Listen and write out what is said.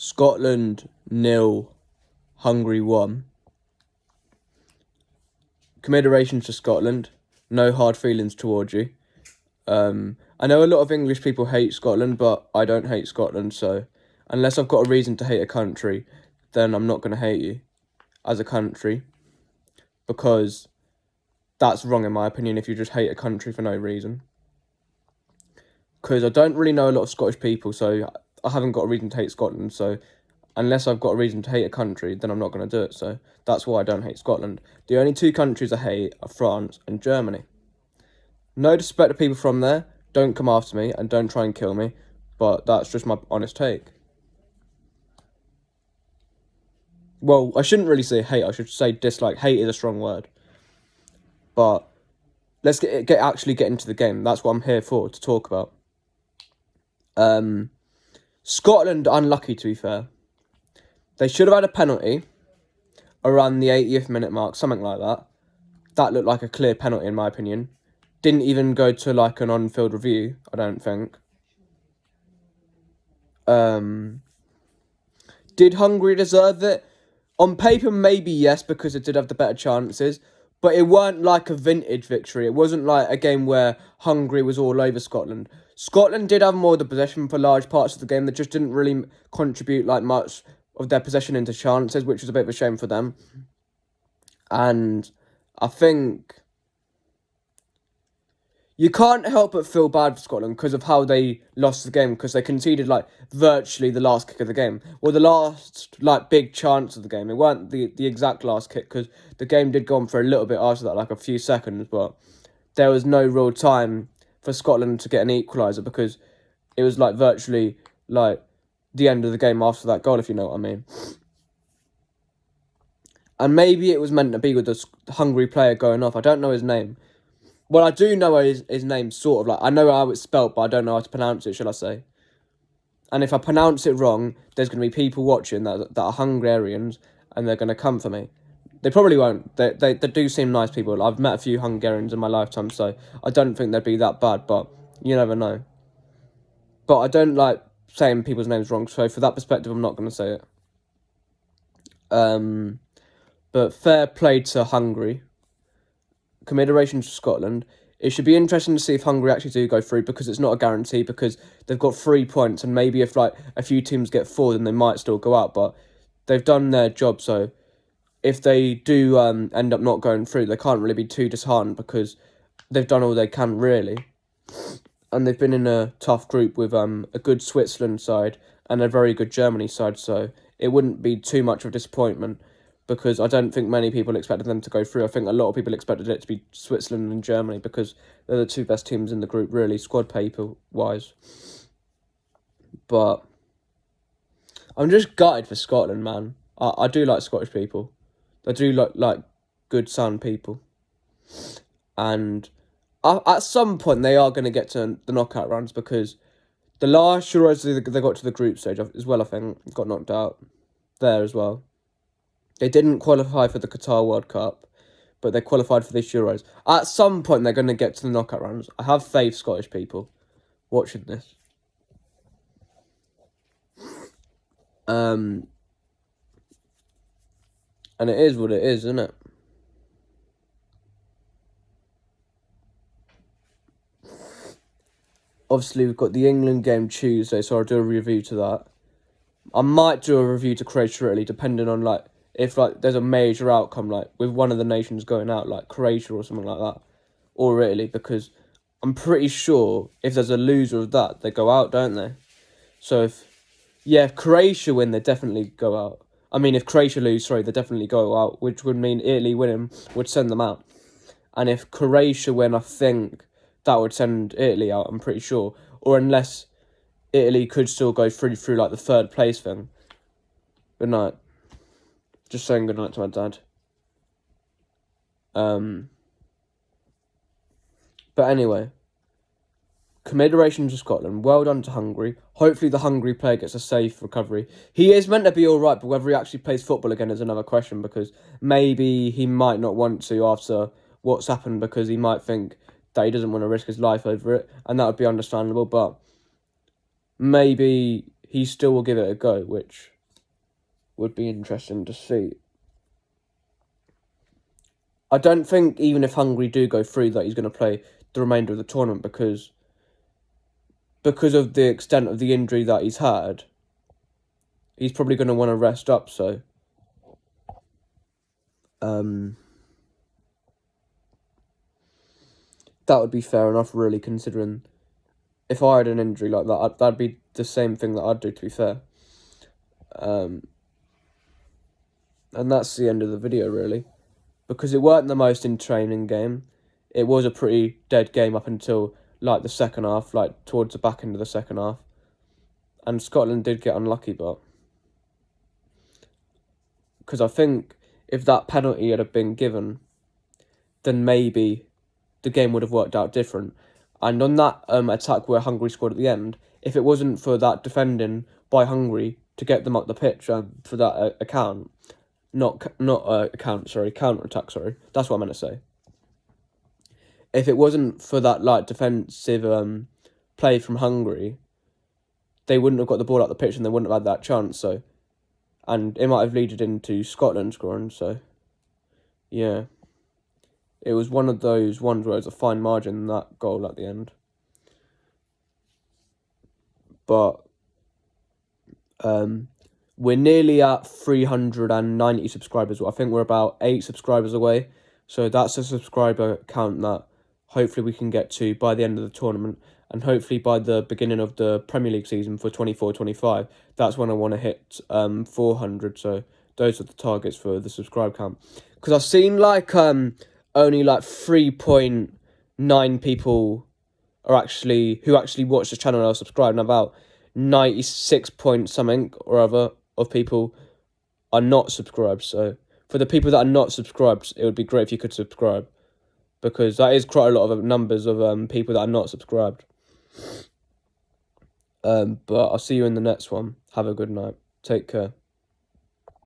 Scotland 0, Hungary 1. Commiserations to Scotland. No hard feelings towards you. I know a lot of English people hate Scotland, but I don't hate Scotland, so unless I've got a reason to hate a country, then I'm not going to hate you as a country, because that's wrong in my opinion if you just hate a country for no reason. Because I don't really know a lot of Scottish people, so I haven't got a reason to hate Scotland, so unless I've got a reason to hate a country, then I'm not going to do it, so that's why I don't hate Scotland. The only two countries I hate are France and Germany. No disrespect to people from there, don't come after me and don't try and kill me, but that's just my honest take. Well, I shouldn't really say hate, I should say dislike. Hate is a strong word. But let's actually get into the game. That's what I'm here for, to talk about. Scotland, unlucky to be fair. They should have had a penalty around the 80th minute mark, something like that. That looked like a clear penalty in my opinion. Didn't even go to like an on-field review, I don't think. Did Hungary deserve it? On paper, maybe yes, because it did have the better chances. But it weren't like a vintage victory. It wasn't like a game where Hungary was all over Scotland. Scotland did have more of the possession for large parts of the game. That just didn't really contribute like much of their possession into chances, which was a bit of a shame for them. And I think you can't help but feel bad for Scotland because of how they lost the game, because they conceded like virtually the last kick of the game. Well, the last like big chance of the game. It weren't the exact last kick, because the game did go on for a little bit after that, like a few seconds, but there was no real time for Scotland to get an equaliser, because it was like virtually like the end of the game after that goal, if you know what I mean. And maybe it was meant to be with the Hungary player going off. I don't know his name. Well, I do know his name, sort of. Like, I know how it's spelt, but I don't know how to pronounce it, shall I say. And if I pronounce it wrong, there's going to be people watching that are Hungarians, and they're going to come for me. They probably won't. They do seem nice people. I've met a few Hungarians in my lifetime, so I don't think they'd be that bad, but you never know. But I don't like saying people's names wrong, so for that perspective, I'm not going to say it. But fair play to Hungary. Commiserations to Scotland. It should be interesting to see if Hungary actually do go through, because it's not a guarantee, because they've got 3 points, and maybe if like a few teams get 4, then they might still go out, but they've done their job, so if they do end up not going through, they can't really be too disheartened, because they've done all they can, really. And they've been in a tough group with a good Switzerland side and a very good Germany side, so it wouldn't be too much of a disappointment, because I don't think many people expected them to go through. I think a lot of people expected it to be Switzerland and Germany, because they're the two best teams in the group, really, squad paper-wise. But I'm just gutted for Scotland, man. I do like Scottish people. I do like good, sound people. And at some point, they are going to get to the knockout rounds, because the last Euros they got to the group stage as well, I think, got knocked out there as well. They didn't qualify for the Qatar World Cup, but they qualified for this Euros. At some point, they're going to get to the knockout rounds. I have faith, Scottish people, watching this. And it is what it is, isn't it? Obviously, we've got the England game Tuesday, so I'll do a review to that. I might do a review to Croatia, really, depending on like if like there's a major outcome, like with one of the nations going out, like Croatia or something like that, or Italy, because I'm pretty sure if there's a loser of that, they go out, don't they? So if Croatia win, they definitely go out. I mean, if Croatia lose, sorry, they definitely go out, which would mean Italy winning would send them out. And if Croatia win, I think that would send Italy out, I'm pretty sure. Or unless Italy could still go through like the third place thing. Good night. Just saying good night to my dad. But anyway, commiserations to Scotland. Well done to Hungary. Hopefully the Hungary player gets a safe recovery. He is meant to be all right, but whether he actually plays football again is another question, because maybe he might not want to after what's happened, because he might think that he doesn't want to risk his life over it, and that would be understandable, but maybe he still will give it a go, which would be interesting to see. I don't think even if Hungary do go through that he's going to play the remainder of the tournament because of the extent of the injury that he's had. He's probably going to want to rest up, so that would be fair enough, really, considering if I had an injury like that, that'd be the same thing that I'd do, to be fair. And that's the end of the video, really. Because it weren't the most entertaining game. It was a pretty dead game up until, like, the second half, like, towards the back end of the second half. And Scotland did get unlucky, but... Because I think if that penalty had been given, then maybe the game would have worked out different. And on that attack where Hungary scored at the end, if it wasn't for that defending by Hungary to get them up the pitch for that counter-attack, sorry. That's what I meant to say. If it wasn't for that, like, defensive play from Hungary, they wouldn't have got the ball up the pitch and they wouldn't have had that chance, so... And it might have led into Scotland scoring, so... Yeah. It was one of those ones where it was a fine margin, that goal at the end. But... we're nearly at 390 subscribers. I think we're about 8 subscribers away. So that's a subscriber count that hopefully we can get to by the end of the tournament. And hopefully by the beginning of the Premier League season for 24-25, that's when I want to hit 400. So those are the targets for the subscribe count. Because I've seen like only like 3.9 people who actually watch the channel and are subscribed, and about 96 point something or other of people are not subscribed. So for the people that are not subscribed, it would be great if you could subscribe, because that is quite a lot of numbers of people that are not subscribed. But I'll see you in the next one. Have a good night. Take care.